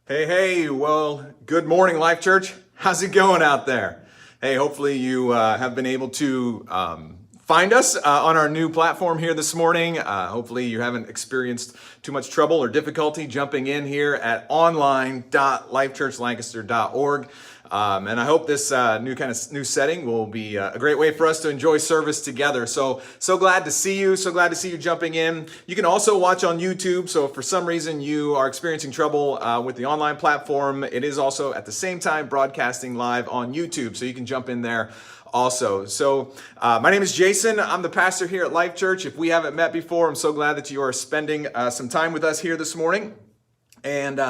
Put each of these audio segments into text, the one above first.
Hey, well, good morning, Life Church. How's it going out there? Hey, hopefully you have been able to find us on our new platform here this morning. Hopefully you haven't experienced too much trouble or difficulty jumping in here at online.lifechurchlancaster.org. And I hope this new setting will be a great way for us to enjoy service together. So glad to see you. So glad to see you jumping in. You can also watch on YouTube. So if for some reason you are experiencing trouble with the online platform, it is also at the same time broadcasting live on YouTube. So you can jump in there also. So my name is Jason. I'm the pastor here at Life Church. If we haven't met before, I'm so glad that you are spending some time with us here this morning. And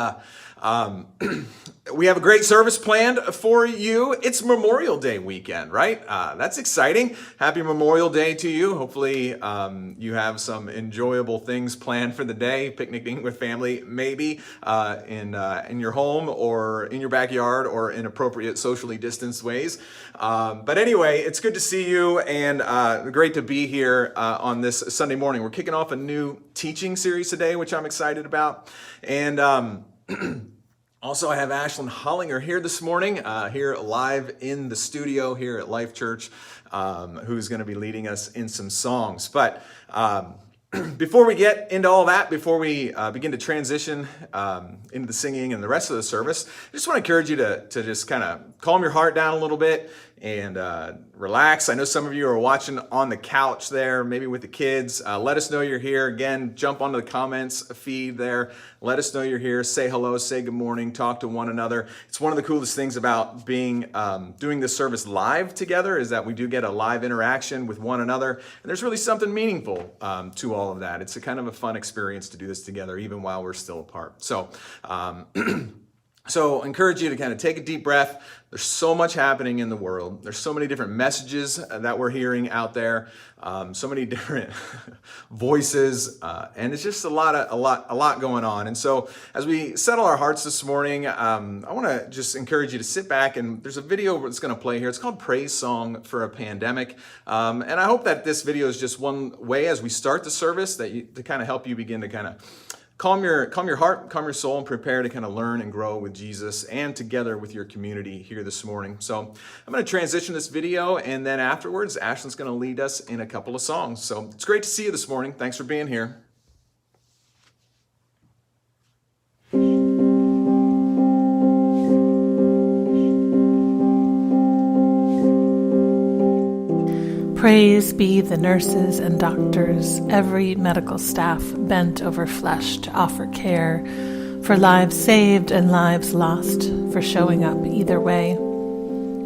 we have a great service planned for you. It's Memorial Day weekend, right? That's exciting. Happy Memorial Day to you. Hopefully you have some enjoyable things planned for the day, picnicking with family, maybe in your home or in your backyard or in appropriate socially distanced ways. But anyway, it's good to see you and great to be here on this Sunday morning. We're kicking off a new teaching series today, which I'm excited about. And also, I have Ashlin Hollinger here this morning, here live in the studio here at Life Church, who's going to be leading us in some songs. But before we get into all that, before we begin to transition into the singing and the rest of the service, I just want to encourage you to just kind of calm your heart down a little bit and relax. I know some of you are watching on the couch there, maybe with the kids. Let us know you're here. Again, jump onto the comments feed there. Let us know you're here. Say hello, say good morning, talk to one another. It's one of the coolest things about doing this service live together is that we do get a live interaction with one another. And there's really something meaningful to all of that. It's a kind of a fun experience to do this together, even while we're still apart. So, So I encourage you to kind of take a deep breath. There's so much happening in the world. There's so many different messages that we're hearing out there, so many different voices, and it's just a lot going on. And so as we settle our hearts this morning, I want to just encourage you to sit back, and there's a video that's going to play here. It's called Praise Song for a Pandemic. And I hope that this video is just one way as we start the service to kind of help you begin to kind of calm your heart, calm your soul, and prepare to kind of learn and grow with Jesus and together with your community here this morning. So I'm going to transition this video, and then afterwards, Ashlin's going to lead us in a couple of songs. So it's great to see you this morning. Thanks for being here. Praise be the nurses and doctors, every medical staff bent over flesh to offer care, for lives saved and lives lost, for showing up either way.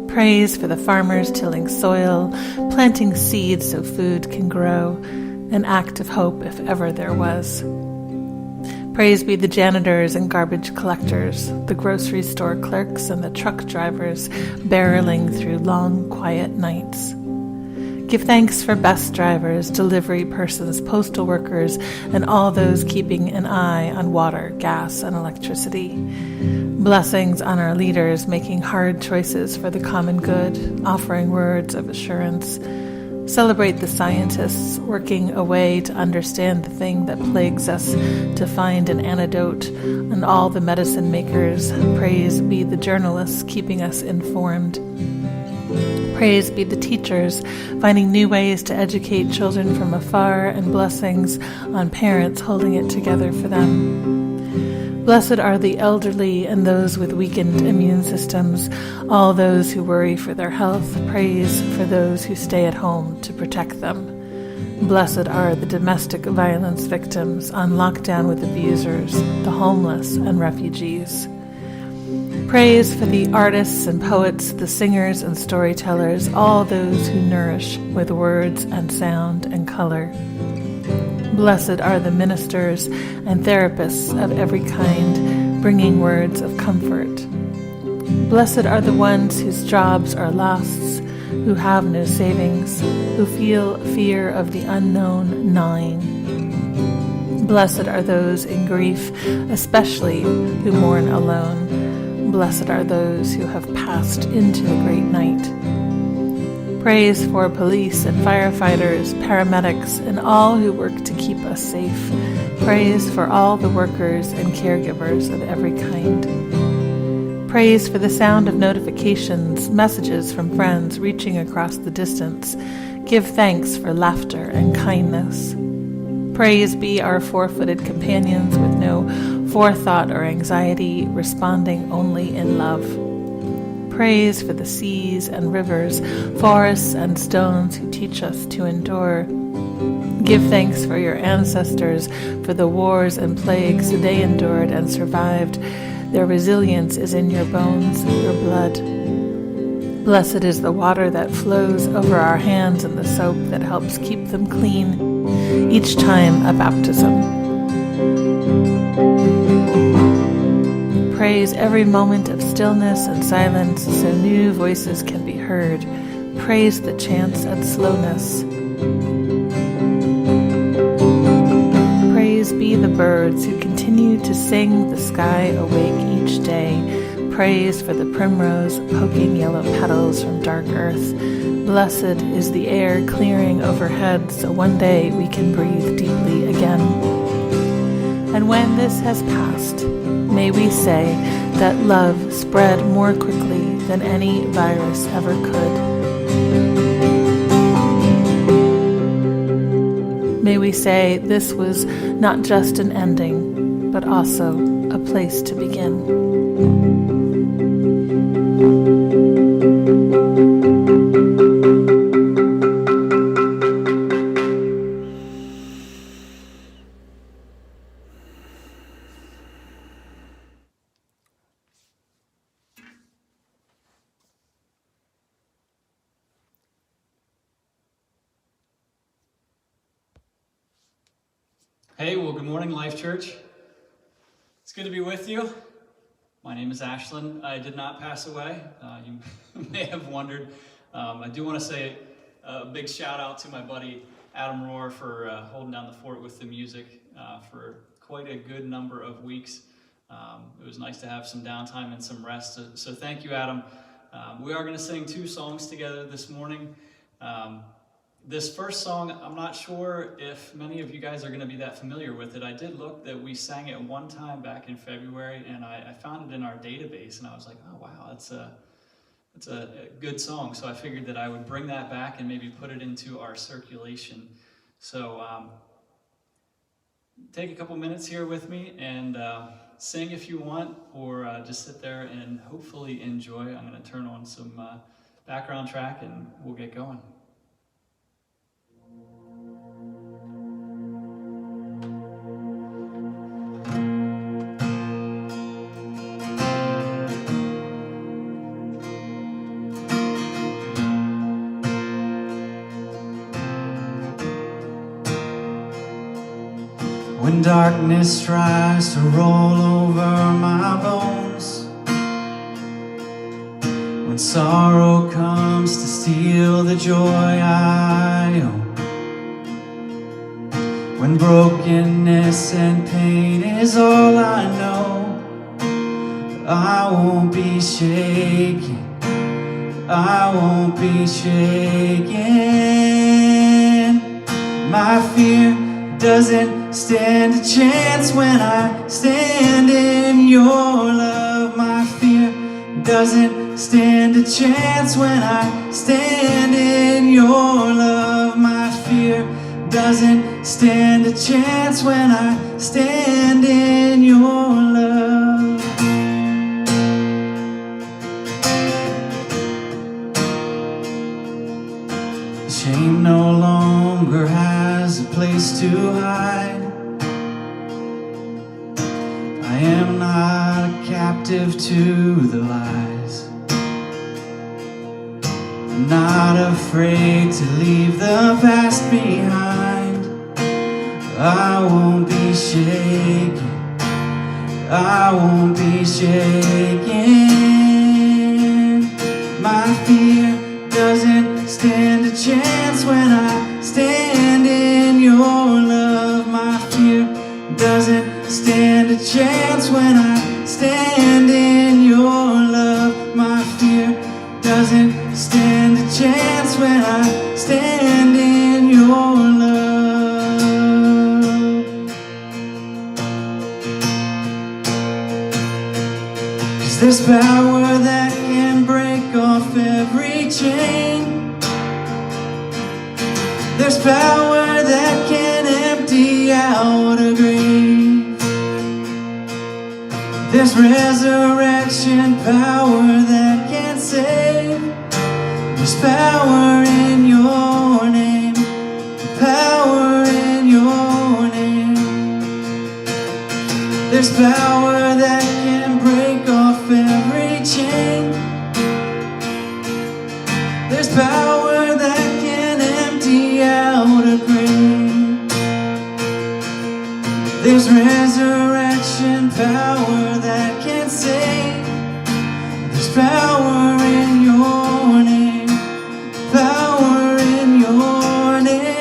Praise for the farmers tilling soil, planting seeds so food can grow, an act of hope if ever there was. Praise be the janitors and garbage collectors, the grocery store clerks and the truck drivers barreling through long, quiet nights. Give thanks for bus drivers, delivery persons, postal workers, and all those keeping an eye on water, gas, and electricity. Blessings on our leaders making hard choices for the common good, offering words of assurance. Celebrate the scientists working away to understand the thing that plagues us, to find an antidote, and all the medicine makers. Praise be the journalists keeping us informed. Praise be the teachers, finding new ways to educate children from afar, and blessings on parents holding it together for them. Blessed are the elderly and those with weakened immune systems, all those who worry for their health. Praise for those who stay at home to protect them. Blessed are the domestic violence victims on lockdown with abusers, the homeless and refugees. Praise for the artists and poets, the singers and storytellers, all those who nourish with words and sound and color. Blessed are the ministers and therapists of every kind, bringing words of comfort. Blessed are the ones whose jobs are lost, who have no savings, who feel fear of the unknown gnawing. Blessed are those in grief, especially who mourn alone. Blessed are those who have passed into the great night. Praise for police and firefighters, paramedics, and all who work to keep us safe. Praise for all the workers and caregivers of every kind. Praise for the sound of notifications, messages from friends reaching across the distance. Give thanks for laughter and kindness. Praise be our four-footed companions with no forethought or anxiety, responding only in love. Praise for the seas and rivers, forests and stones who teach us to endure. Give thanks for your ancestors, for the wars and plagues they endured and survived. Their resilience is in your bones, your blood. Blessed is the water that flows over our hands and the soap that helps keep them clean, each time a baptism. Praise every moment of stillness and silence so new voices can be heard. Praise the chants and slowness. Praise be the birds who continue to sing the sky awake each day. Praise for the primrose poking yellow petals from dark earth. Blessed is the air clearing overhead so one day we can breathe deeply again. And when this has passed, may we say that love spread more quickly than any virus ever could. May we say this was not just an ending, but also a place to begin. Hey, well, good morning, Life Church. It's good to be with you. My name is Ashlin. I did not pass away. You may have wondered. I do want to say a big shout out to my buddy Adam Rohr for holding down the fort with the music for quite a good number of weeks. It was nice to have some downtime and some rest. So thank you, Adam. We are going to sing 2 songs together this morning. This first song, I'm not sure if many of you guys are going to be that familiar with it. I did look that we sang it one time back in February, and I found it in our database, and I was like, oh wow, that's a good song. So I figured that I would bring that back and maybe put it into our circulation. So take a couple minutes here with me and sing if you want, or just sit there and hopefully enjoy. I'm going to turn on some background track and we'll get going. When darkness tries to roll over my bones, when sorrow comes to steal the joy I own, when brokenness and pain is all I know, I won't be shaken, I won't be shaken. My fear doesn't stand a chance when I stand in your love. My fear doesn't stand a chance when I stand in your love. My fear doesn't stand a chance when I stand in your love. Shame no longer has a place to hide. I am not a captive to the lies. I'm not afraid to leave the past behind. I won't be shaken, I won't be shaken. My fear doesn't stand a chance when I stand in your love. My fear doesn't stand a chance when I stand in your love. My fear doesn't stand a chance when I stand in your love. 'Cause There's power that can break off every chain. There's power that can empty out a grave. There's resurrection power that can save. There's power in your name. Power in your name. There's power that can break off every chain. There's power that can empty out a grave. There's resurrection power that can save. There's power in your name. Power in your name.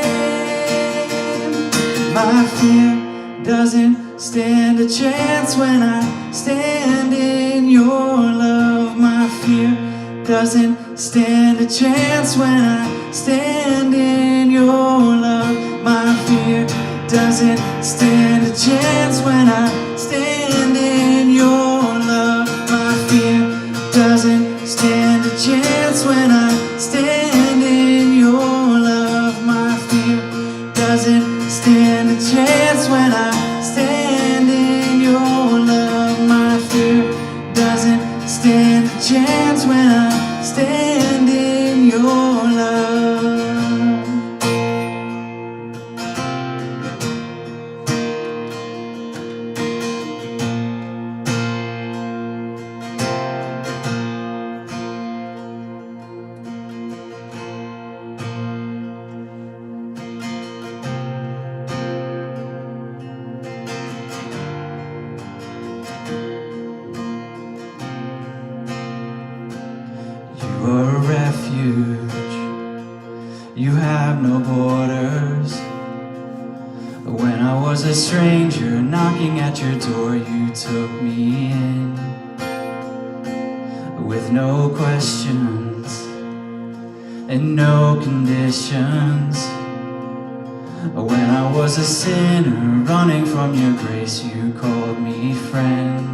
My fear doesn't stand a chance when I stand in your love. My fear doesn't stand a chance when I stand in your love. My fear doesn't stand a chance when I stand in your love. My fear doesn't stand a chance when I stand in your love. My fear doesn't stand a chance when I stand in your love. My fear doesn't stand a chance when I stand in your love. You are a refuge. You have no borders. When I was a stranger knocking at your door, you took me in with no questions and no conditions. When I was a sinner running from your grace, you called me friend.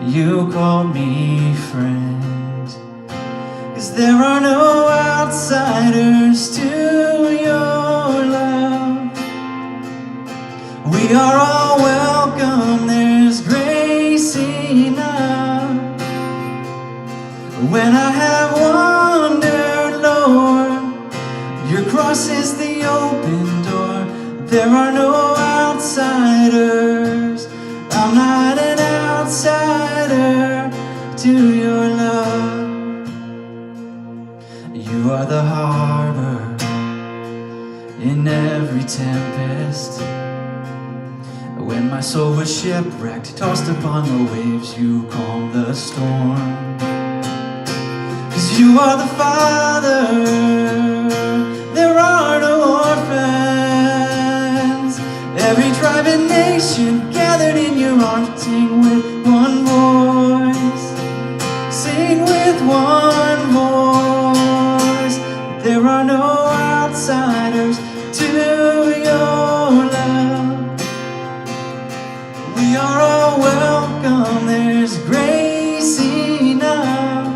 You called me friend. 'Cause there are no outsiders to your love. We are all welcome, there's grace enough. When I have wandered, Lord, your cross is the open door. There are no outsiders. I'm not an outsider to your love. You are the harbor in every tempest. When my soul was shipwrecked, tossed upon the waves, you calmed the storm. 'Cause you are the Father, there are no orphans. Every tribe and nation gathered in your arms, sing with one voice. Sing with one voice. There are no outsiders to your love. We are all welcome, there's grace enough.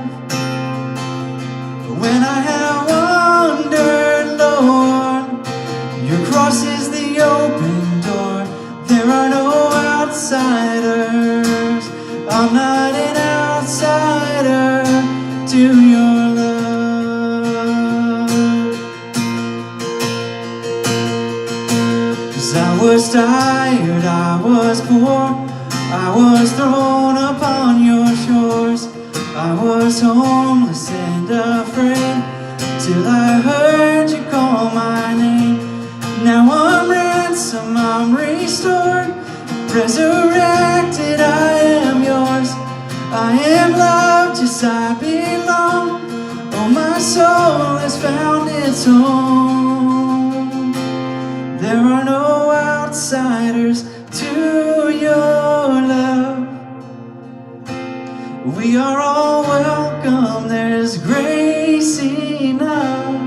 When I have wandered, Lord, your cross is the open door. There are no outsiders. I'm not an outsider to your love. 'Cause I was tired, I was poor, I was thrown upon your shores. I was homeless and afraid, till I heard you call my name. Now I'm ransomed, I'm restored, resurrected, I am yours. I am loved, yes I belong. Oh, my soul has found its home. There are no outsiders to your love. We are all welcome, there's grace enough.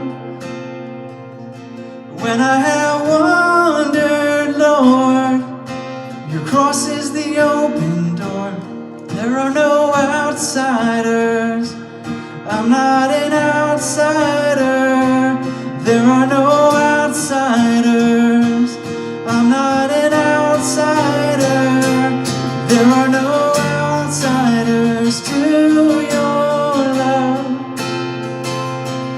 When I have wandered, Lord, your cross is the open door. There There are no outsiders. I'm not an outsider. There are no outsiders. I'm not an outsider. There are no outsiders to your love.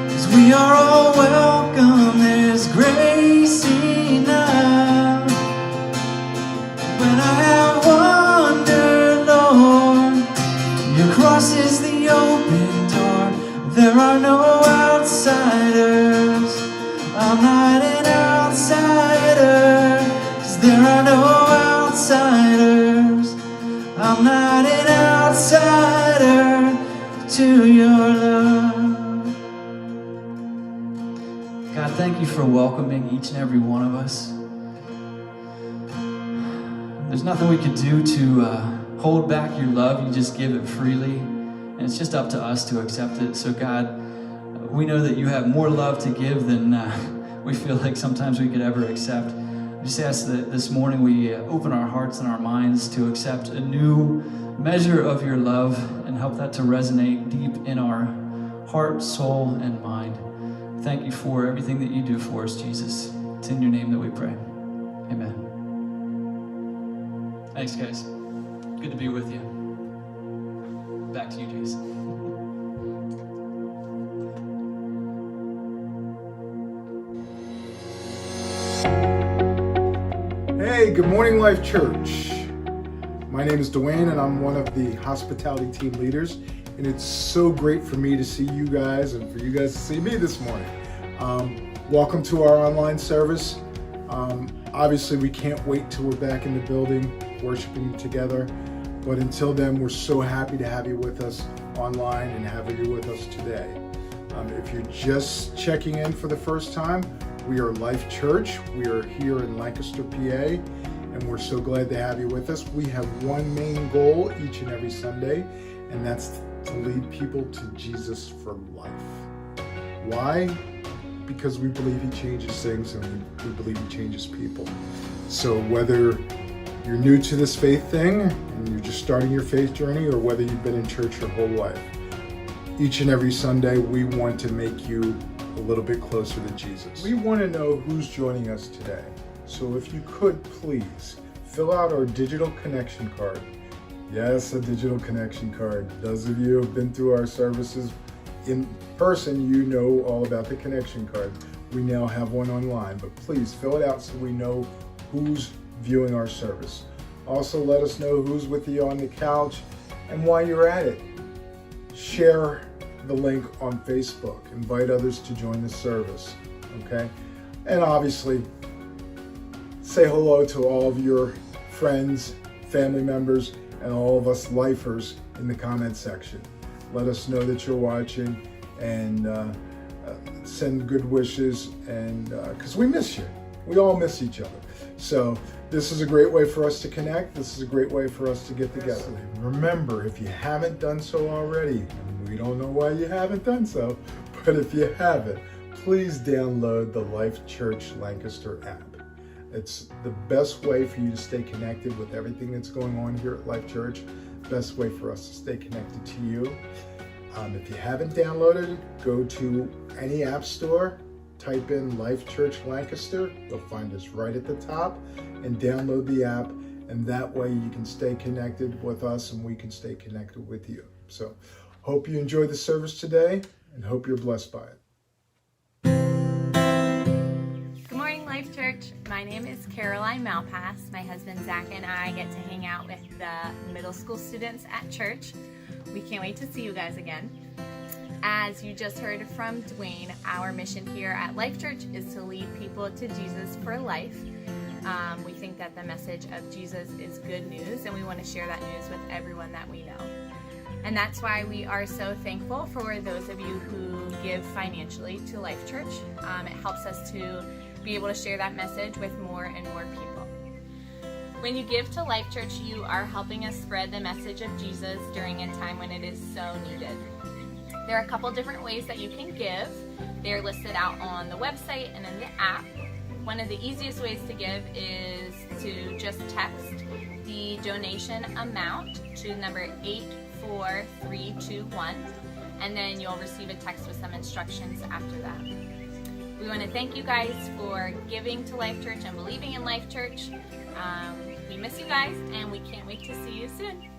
'Cause we are all welcome. There's grace enough. When I have wandered, Lord, your cross is the open door. There are no outsiders. I'm not an outsider. 'Cause there are no outsiders. I'm not an outsider to your love. God, thank you for welcoming each and every one of us. There's nothing we could do to hold back your love. You just give it freely, and it's just up to us to accept it. So God, we know that you have more love to give than we feel like sometimes we could ever accept. I just ask that this morning we open our hearts and our minds to accept a new measure of your love and help that to resonate deep in our heart, soul, and mind. Thank you for everything that you do for us, Jesus. It's in your name that we pray. Amen. Thanks, guys. Good to be with you. Back to you, Jason. Hey, good morning, Life Church. My name is Dwayne, and I'm one of the hospitality team leaders. And it's so great for me to see you guys and for you guys to see me this morning. Welcome to our online service. Obviously, we can't wait till we're back in the building worshiping together. But until then, we're so happy to have you with us online and having you with us today. If you're just checking in for the first time, we are Life Church. We are here in Lancaster, PA, and we're so glad to have you with us. We have one main goal each and every Sunday, and that's to lead people to Jesus for life. Why? Because we believe he changes things, and we believe he changes people. So whether you're new to this faith thing and you're just starting your faith journey, or whether you've been in church your whole life, each and every Sunday we want to make you a little bit closer to Jesus. We want to know who's joining us today. So if you could please fill out our digital connection card. Yes, a digital connection card. Those of you who have been through our services in person, you know all about the connection card. We now have one online, but please fill it out so we know who's viewing our service. Also, let us know who's with you on the couch, and while you're at it, share the link on Facebook. Invite others to join the service, okay? And obviously, say hello to all of your friends, family members, and all of us lifers in the comment section. Let us know that you're watching, and send good wishes, and because we miss you. We all miss each other. So this is a great way for us to connect. This is a great way for us to get together. Remember, if you haven't done so already, and we don't know why you haven't done so, but if you haven't, please download the Life Church Lancaster app. It's the best way for you to stay connected with everything that's going on here at Life Church. Best way for us to stay connected to you. If you haven't downloaded it, go to any app store, type in Life Church Lancaster. You'll find us right at the top, and download the app. And that way you can stay connected with us, and we can stay connected with you. So hope you enjoyed the service today, and hope you're blessed by it. Good morning, Life Church. My name is Caroline Malpass. My husband Zach and I get to hang out with the middle school students at church. We can't wait to see you guys again. As you just heard from Dwayne, our mission here at Life Church is to lead people to Jesus for life. We think that the message of Jesus is good news, and we want to share that news with everyone that we know. And that's why we are so thankful for those of you who give financially to Life Church. It helps us to be able to share that message with more and more people. When you give to Life Church, you are helping us spread the message of Jesus during a time when it is so needed. There are a couple different ways that you can give. They're listed out on the website and in the app. One of the easiest ways to give is to just text the donation amount to number 84321, and then you'll receive a text with some instructions after that. We want to thank you guys for giving to Life Church and believing in Life Church. We miss you guys, and we can't wait to see you soon.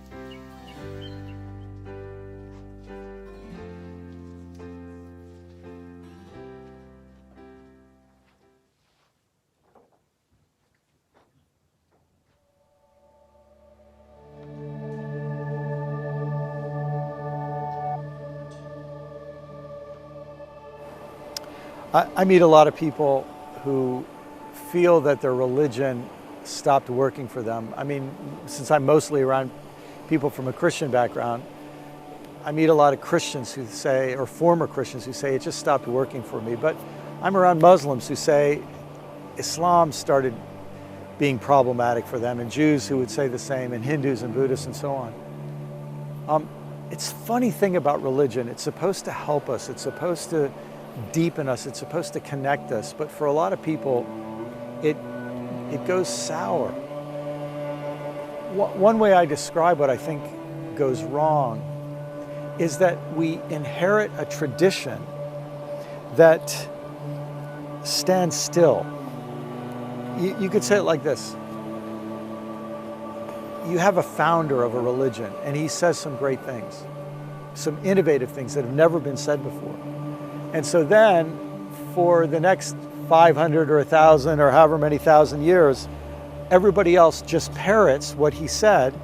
I meet a lot of people who feel that their religion stopped working for them. I mean, since I'm mostly around people from a Christian background, I meet a lot of Christians who say, or former Christians who say, it just stopped working for me. But I'm around Muslims who say Islam started being problematic for them, and Jews who would say the same, and Hindus and Buddhists and so on. It's a funny thing about religion. It's supposed to help us. It's supposed to deepen us. It's supposed to connect us. But for a lot of people, it goes sour. One way I describe what I think goes wrong is that we inherit a tradition that stands still. You could say it like this. You have a founder of a religion, and he says some great things, some innovative things that have never been said before. And so then, for the next 500 or 1,000 or however many thousand years, everybody else just parrots what he said.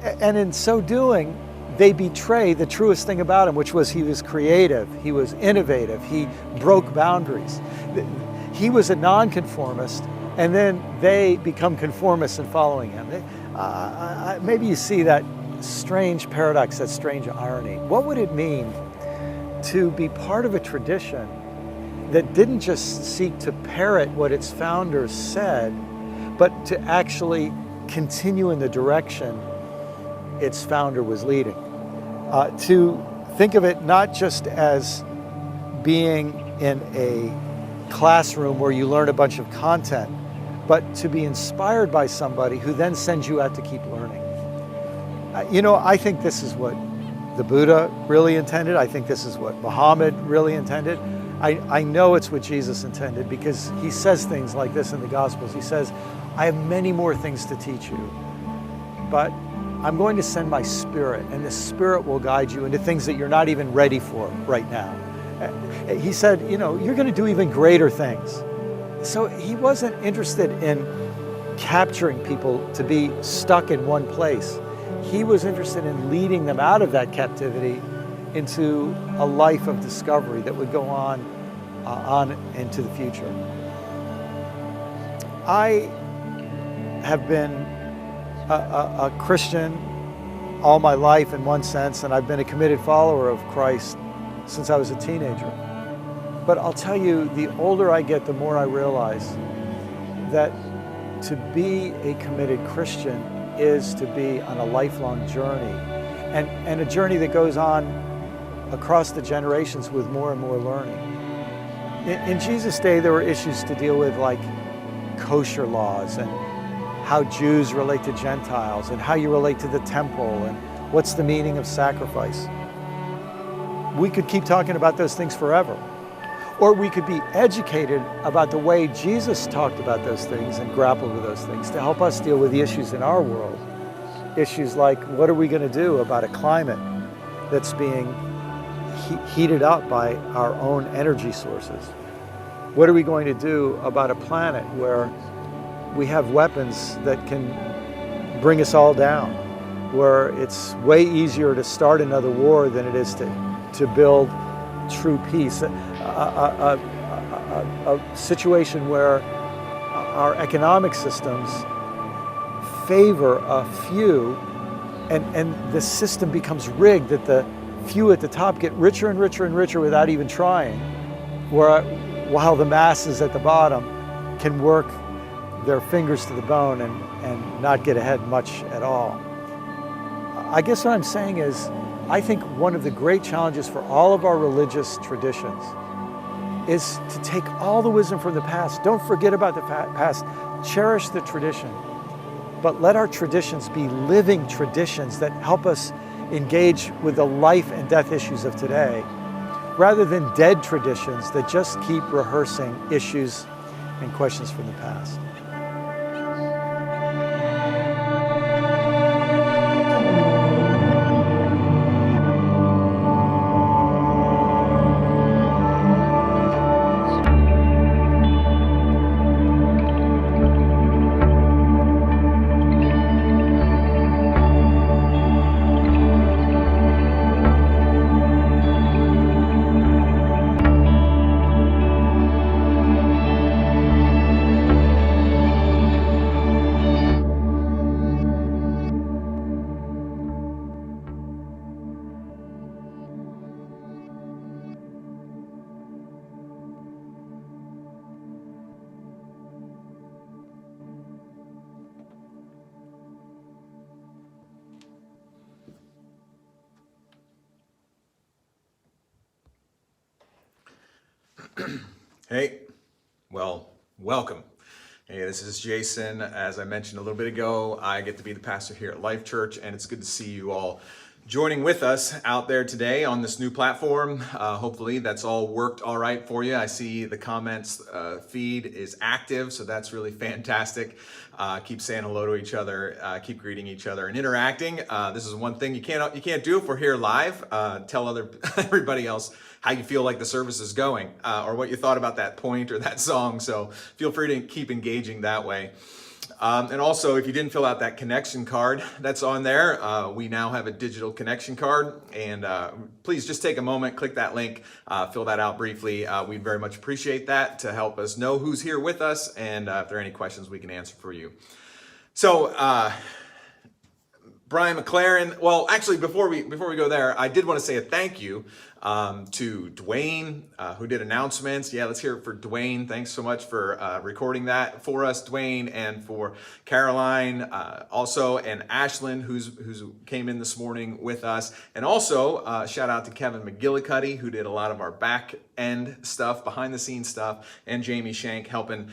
And in so doing, they betray the truest thing about him, which was he was creative, he was innovative, he broke boundaries. He was a nonconformist, and then they become conformists in following him. Maybe you see that strange paradox, that strange irony. What would it mean to be part of a tradition that didn't just seek to parrot what its founders said, but to actually continue in the direction its founder was leading? To think of it not just as being in a classroom where you learn a bunch of content, but to be inspired by somebody who then sends you out to keep learning. I think this is what the Buddha really intended. I think this is what Muhammad really intended. I know it's what Jesus intended, because he says things like this in the Gospels. He says, I have many more things to teach you, but I'm going to send my Spirit, and the Spirit will guide you into things that you're not even ready for right now. He said, you're going to do even greater things. So he wasn't interested in capturing people to be stuck in one place. He was interested in leading them out of that captivity into a life of discovery that would go on into the future. I have been a Christian all my life in one sense, and I've been a committed follower of Christ since I was a teenager. But I'll tell you, the older I get, the more I realize that to be a committed Christian is to be on a lifelong journey, and a journey that goes on across the generations with more and more learning. In Jesus' day, there were issues to deal with, like kosher laws, and how Jews relate to Gentiles, and how you relate to the temple, and what's the meaning of sacrifice. We could keep talking about those things forever. Or we could be educated about the way Jesus talked about those things and grappled with those things to help us deal with the issues in our world. Issues like, what are we going to do about a climate that's being heated up by our own energy sources? What are we going to do about a planet where we have weapons that can bring us all down, where it's way easier to start another war than it is to build true peace? A situation where our economic systems favor a few, and the system becomes rigged that the few at the top get richer and richer and richer without even trying, while the masses at the bottom can work their fingers to the bone and not get ahead much at all. I guess what I'm saying is, I think one of the great challenges for all of our religious traditions is to take all the wisdom from the past. Don't forget about the past. Cherish the tradition. but let our traditions be living traditions that help us engage with the life and death issues of today, rather than dead traditions that just keep rehearsing issues and questions from the past. Hey, well, welcome. Hey, this is Jason. As I mentioned a little bit ago, I get to be the pastor here at Life Church, and it's good to see you all joining with us out there today on this new platform. Hopefully that's all worked all right for you. I see the comments feed is active, so that's really fantastic. Keep saying hello to each other, keep greeting each other and interacting. This is one thing you can't do if we're here live. Tell everybody else how you feel like the service is going, or what you thought about that point or that song. So feel free to keep engaging that way. And also, if you didn't fill out that connection card that's on there, we now have a digital connection card. And please just take a moment, click that link, fill that out briefly. We'd very much appreciate that to help us know who's here with us, and if there are any questions we can answer for you. So, Brian McLaren. Well, actually, before we go there, I did want to say a thank you to Dwayne, who did announcements. Yeah, let's hear it for Dwayne. Thanks so much for recording that for us, Dwayne, and for Caroline, also, and Ashlin, who's came in this morning with us, and also shout out to Kevin McGillicuddy, who did a lot of our back end stuff, behind the scenes stuff, and Jamie Shank helping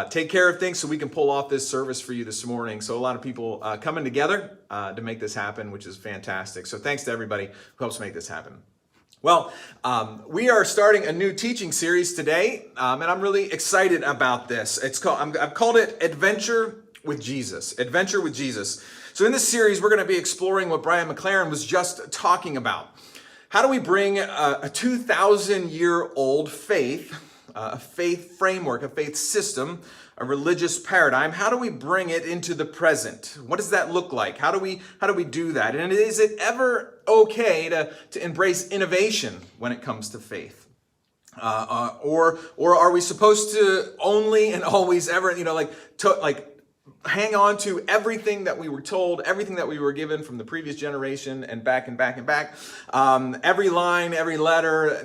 take care of things so we can pull off this service for you this morning. So a lot of people coming together to make this happen, which is fantastic. So thanks to everybody who helps make this happen. Well, we are starting a new teaching series today, and I'm really excited about this. I've called it Adventure with Jesus. Adventure with Jesus. So in this series, we're going to be exploring what Brian McLaren was just talking about. How do we bring a 2,000-year-old faith, a faith framework, a faith system, a religious paradigm? How do we bring it into the present? What does that look like? How do we do that? And is it ever okay to embrace innovation when it comes to faith? Or are we supposed to only and always ever, hang on to everything that we were told, everything that we were given from the previous generation and back and back and back? Every line, every letter,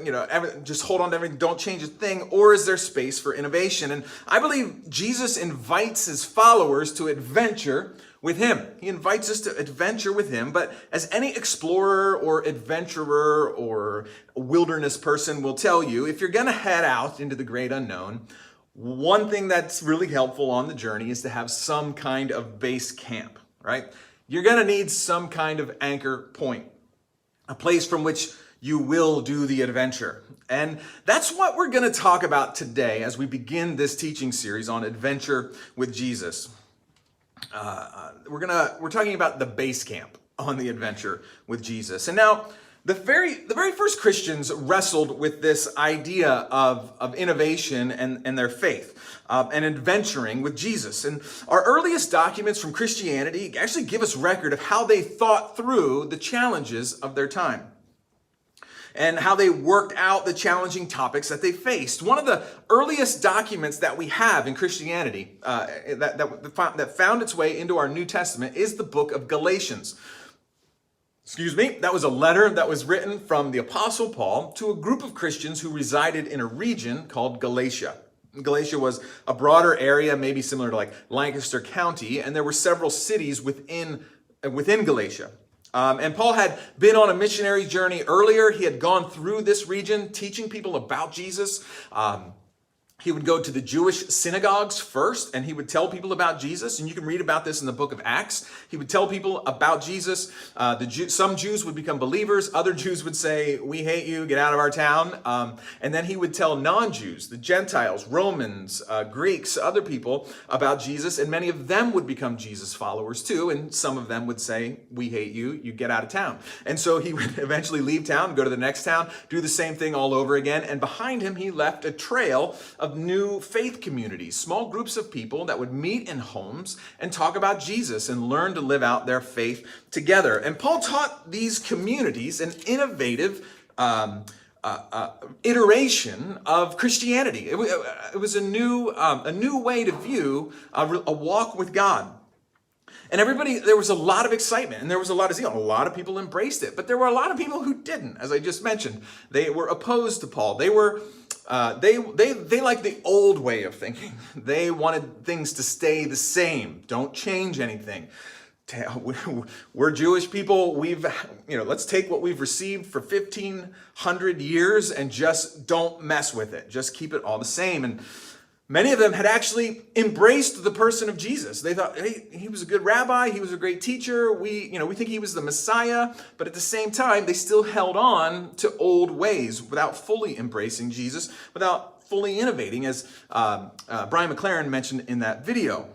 just hold on to everything, don't change a thing. Or is there space for innovation? And I believe Jesus invites his followers to adventure with him. He invites us to adventure with him, but as any explorer or adventurer or wilderness person will tell you, if you're going to head out into the great unknown, one thing that's really helpful on the journey is to have some kind of base camp, right? You're going to need some kind of anchor point, a place from which you will do the adventure. And that's what we're going to talk about today as we begin this teaching series on adventure with Jesus. We're talking about the base camp on the adventure with Jesus. And now, the very first Christians wrestled with this idea of innovation and their faith and adventuring with Jesus. And our earliest documents from Christianity actually give us record of how they thought through the challenges of their time and how they worked out the challenging topics that they faced. One of the earliest documents that we have in Christianity that found its way into our New Testament is the book of Galatians. That was a letter that was written from the Apostle Paul to a group of Christians who resided in a region called Galatia. Galatia was a broader area, maybe similar to like Lancaster County, and there were several cities within Galatia. And Paul had been on a missionary journey earlier. He had gone through this region teaching people about Jesus. He would go to the Jewish synagogues first, and he would tell people about Jesus. And you can read about this in the book of Acts. He would tell people about Jesus. Some Jews would become believers. Other Jews would say, "We hate you, get out of our town." And then he would tell non-Jews, the Gentiles, Romans, Greeks, other people about Jesus. And many of them would become Jesus followers too. And some of them would say, "We hate you, you get out of town." And so he would eventually leave town, go to the next town, do the same thing all over again. And behind him, he left a trail of new faith communities, small groups of people that would meet in homes and talk about Jesus and learn to live out their faith together. And Paul taught these communities an innovative iteration of Christianity. It was a new way to view a walk with God. And there was a lot of excitement and there was a lot of zeal. A lot of people embraced it, but there were a lot of people who didn't. As I just mentioned, they were opposed to Paul. They liked the old way of thinking. They wanted things to stay the same. Don't change anything. We're Jewish people. Let's take what we've received for 1,500 years and just don't mess with it. Just keep it all the same. And many of them had actually embraced the person of Jesus. They thought, hey, he was a good rabbi. He was a great teacher. We think he was the Messiah. But at the same time, they still held on to old ways without fully embracing Jesus, without fully innovating, as Brian McLaren mentioned in that video.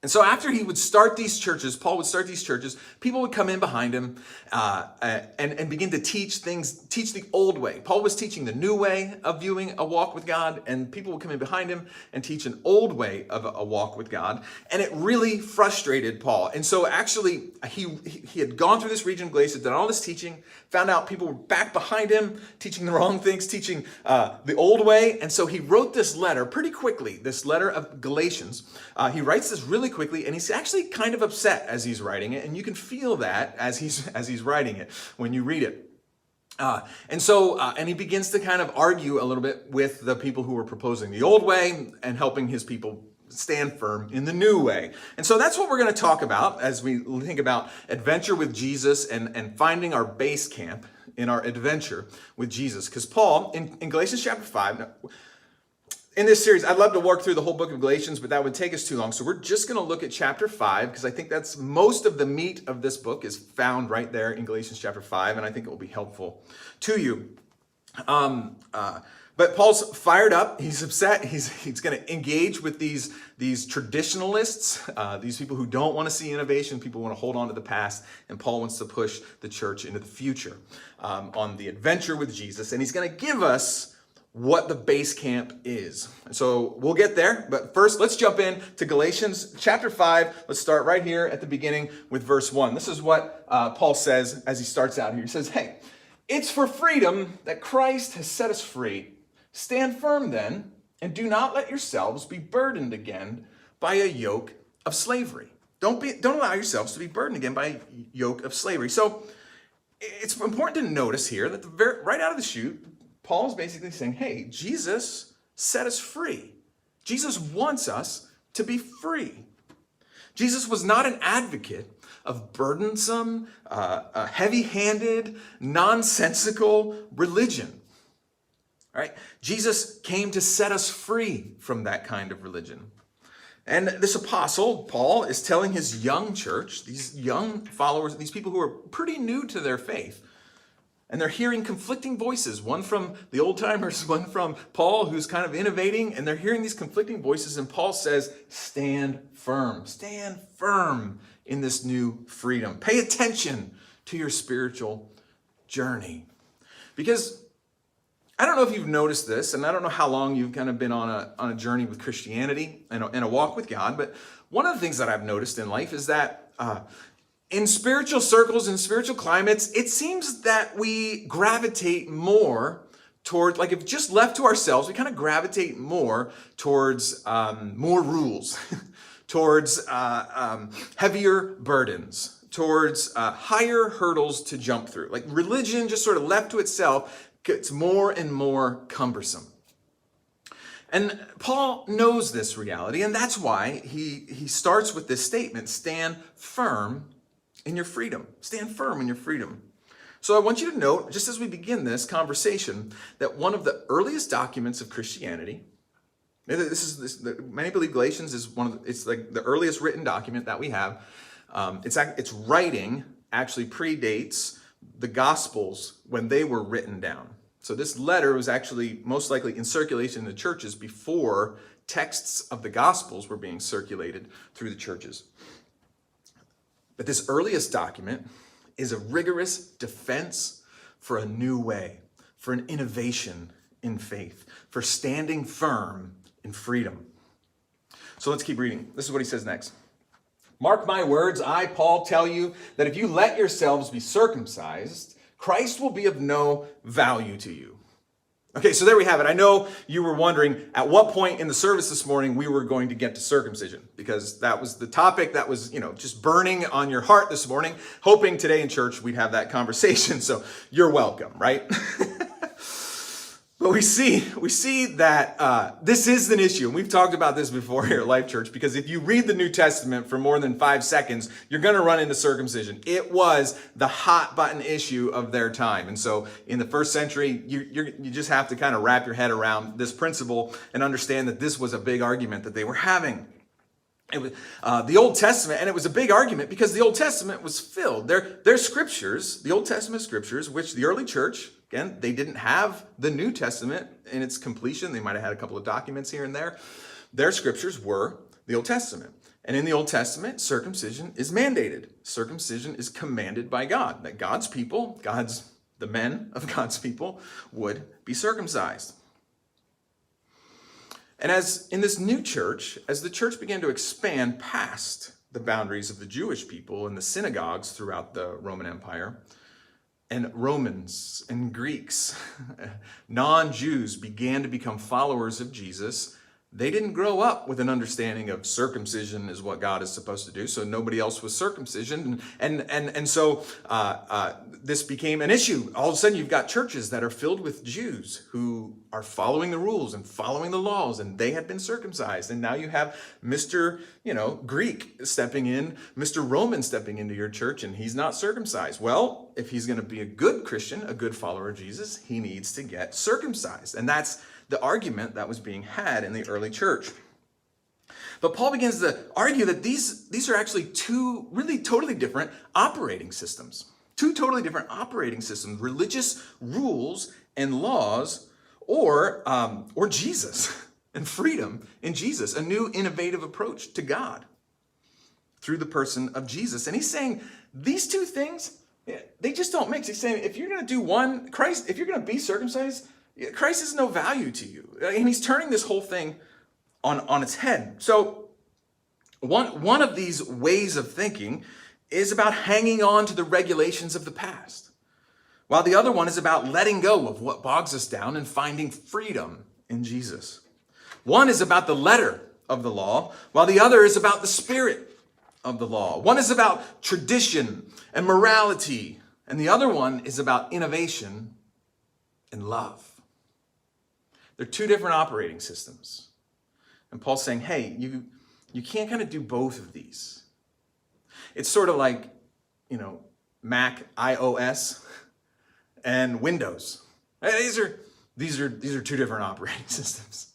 And so after he would start these churches, Paul would start these churches, people would come in behind him and begin to teach the old way. Paul was teaching the new way of viewing a walk with God, and people would come in behind him and teach an old way of a walk with God. And it really frustrated Paul. And so actually, he had gone through this region of Galatia, done all this teaching, found out people were back behind him, teaching the wrong things, teaching the old way. And so he wrote this letter pretty quickly, this letter of Galatians. He writes this really quickly, and he's actually kind of upset as he's writing it, and you can feel that as he's writing it when you read it. And he begins to kind of argue a little bit with the people who were proposing the old way and helping his people stand firm in the new way. And so that's what we're going to talk about as we think about adventure with Jesus and finding our base camp in our adventure with Jesus. Because Paul, in Galatians chapter 5, in this series, I'd love to work through the whole book of Galatians, but that would take us too long. So we're just going to look at chapter 5, because I think that's most of the meat of this book is found right there in Galatians chapter 5, and I think it will be helpful to you. But Paul's fired up. He's upset. He's going to engage with these traditionalists, these people who don't want to see innovation, people who want to hold on to the past, and Paul wants to push the church into the future on the adventure with Jesus, and he's going to give us what the base camp is. So we'll get there, but first let's jump in to Galatians chapter 5. Let's start right here at the beginning with verse 1. This is what Paul says as he starts out here. He says, "Hey, it's for freedom that Christ has set us free. Stand firm then, and do not let yourselves be burdened again by a yoke of slavery." Don't allow yourselves to be burdened again by a yoke of slavery. So it's important to notice here that right out of the chute, Paul's basically saying, hey, Jesus set us free. Jesus wants us to be free. Jesus was not an advocate of burdensome, heavy-handed, nonsensical religion. All right? Jesus came to set us free from that kind of religion. And this apostle, Paul, is telling his young church, these young followers, these people who are pretty new to their faith, and they're hearing conflicting voices, one from the old timers, one from Paul, who's kind of innovating, and they're hearing these conflicting voices, and Paul says, stand firm in this new freedom. Pay attention to your spiritual journey. Because I don't know if you've noticed this, and I don't know how long you've kind of been on a journey with Christianity and a walk with God, but one of the things that I've noticed in life is that in spiritual circles, in spiritual climates, it seems that we gravitate more toward, like if just left to ourselves, we kind of gravitate more towards more rules, towards heavier burdens, towards higher hurdles to jump through. Like religion just sort of left to itself gets more and more cumbersome. And Paul knows this reality, and that's why he starts with this statement, stand firm in your freedom. Stand firm in your freedom. So I want you to note, just as we begin this conversation, that one of the earliest documents of Christianity Many believe Galatians is it's like the earliest written document that we have. Its writing actually predates the Gospels when they were written down. So this letter was actually most likely in circulation in the churches before texts of the Gospels were being circulated through the churches. But this earliest document is a rigorous defense for a new way, for an innovation in faith, for standing firm in freedom. So let's keep reading. This is what he says next. Mark my words, I, Paul, tell you that if you let yourselves be circumcised, Christ will be of no value to you. Okay, so there we have it. I know you were wondering at what point in the service this morning we were going to get to circumcision, because that was the topic that was, just burning on your heart this morning, hoping today in church we'd have that conversation. So you're welcome, right? But we see that this is an issue, and we've talked about this before here at Life Church, because if you read the New Testament for more than 5 seconds, you're going to run into circumcision. It was the hot button issue of their time. And so in the first century, you just have to kind of wrap your head around this principle and understand that this was a big argument that they were having. It was the Old Testament, and it was a big argument because the Old Testament was filled. Their scriptures, the Old Testament scriptures, which the early church, again, they didn't have the New Testament in its completion. They might have had a couple of documents here and there. Their scriptures were the Old Testament. And in the Old Testament, circumcision is mandated. Circumcision is commanded by God, that God's people, the men of God's people, would be circumcised. And as in this new church, as the church began to expand past the boundaries of the Jewish people and the synagogues throughout the Roman Empire, and Romans and Greeks, non-Jews began to become followers of Jesus, they didn't grow up with an understanding of circumcision is what God is supposed to do, so nobody else was circumcision. And so this became an issue. All of a sudden, you've got churches that are filled with Jews who are following the rules and following the laws, and they had been circumcised. And now you have Mr. Greek stepping in, Mr. Roman stepping into your church, and he's not circumcised. Well, if he's going to be a good Christian, a good follower of Jesus, he needs to get circumcised. And that's the argument that was being had in the early church. But Paul begins to argue that these are actually two really totally different operating systems. Two totally different operating systems, religious rules and laws, or Jesus and freedom in Jesus, a new innovative approach to God through the person of Jesus. And he's saying these two things, they just don't mix. He's saying if you're going to do one, Christ, if you're going to be circumcised, Christ is no value to you. And he's turning this whole thing on its head. So one of these ways of thinking is about hanging on to the regulations of the past, while the other one is about letting go of what bogs us down and finding freedom in Jesus. One is about the letter of the law, while the other is about the spirit of the law. One is about tradition and morality, and the other one is about innovation and love. They're two different operating systems. And Paul's saying, hey, you can't kind of do both of these. It's sort of like, Mac, iOS, and Windows. These are two different operating systems,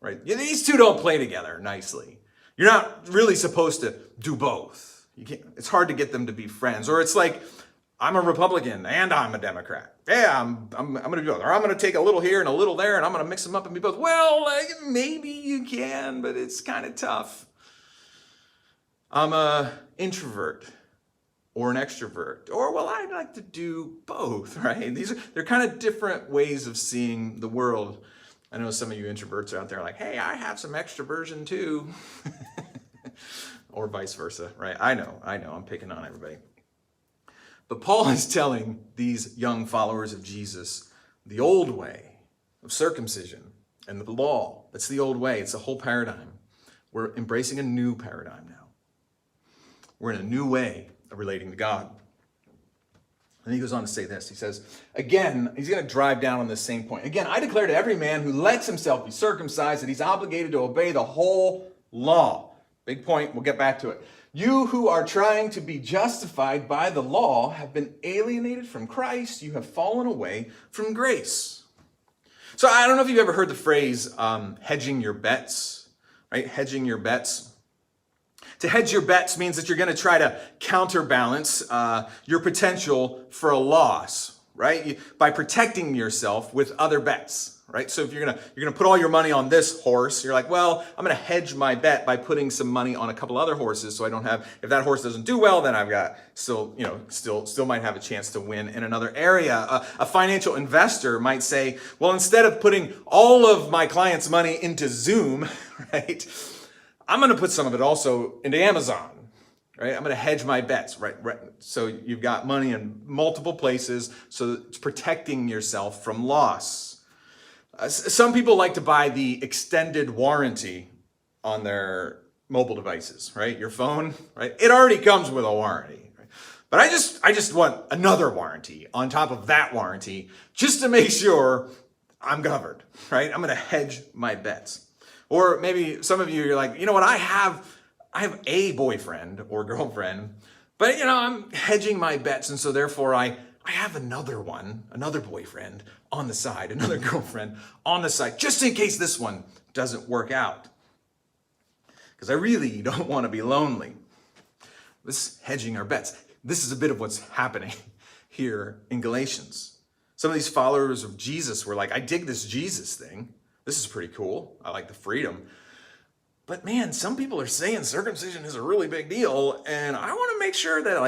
right? These two don't play together nicely. You're not really supposed to do both. It's hard to get them to be friends. Or it's like, I'm a Republican and I'm a Democrat. Yeah, I'm going to do both. Or I'm going to take a little here and a little there and I'm going to mix them up and be both. Well, maybe you can, but it's kind of tough. I'm an introvert or an extrovert. Or, well, I'd like to do both, right? They're kind of different ways of seeing the world. I know some of you introverts are out there like, hey, I have some extroversion too. Or vice versa, right? I know, I'm picking on everybody. But Paul is telling these young followers of Jesus the old way of circumcision and the law. That's the old way. It's the whole paradigm. We're embracing a new paradigm now. We're in a new way of relating to God. And he goes on to say this. He says, again, he's going to drive down on this same point. Again, I declare to every man who lets himself be circumcised that he's obligated to obey the whole law. Big point. We'll get back to it. You who are trying to be justified by the law have been alienated from Christ. You have fallen away from grace. So I don't know if you've ever heard the phrase hedging your bets, right? Hedging your bets. To hedge your bets means that you're going to try to counterbalance your potential for a loss, right? By protecting yourself with other bets, right? So if you're gonna put all your money on this horse, you're like, well, I'm going to hedge my bet by putting some money on a couple other horses, so I don't have. If that horse doesn't do well, then I've got still might have a chance to win in another area. A financial investor might say, well, instead of putting all of my clients' money into Zoom, right? I'm going to put some of it also into Amazon, right? I'm going to hedge my bets, right? So you've got money in multiple places, so it's protecting yourself from loss. Some people like to buy the extended warranty on their mobile devices, right? Your phone, right? It already comes with a warranty, right? But I just want another warranty on top of that warranty just to make sure I'm covered, right? I'm going to hedge my bets. Or maybe some of you, you're like, you know what, I have a boyfriend or girlfriend, but I'm hedging my bets, and so therefore I have another boyfriend on the side, another girlfriend on the side, just in case this one doesn't work out. Because I really don't want to be lonely. This hedging our bets. This is a bit of what's happening here in Galatians. Some of these followers of Jesus were like, I dig this Jesus thing. This is pretty cool. I like the freedom. But man, some people are saying circumcision is a really big deal, and I want to make sure that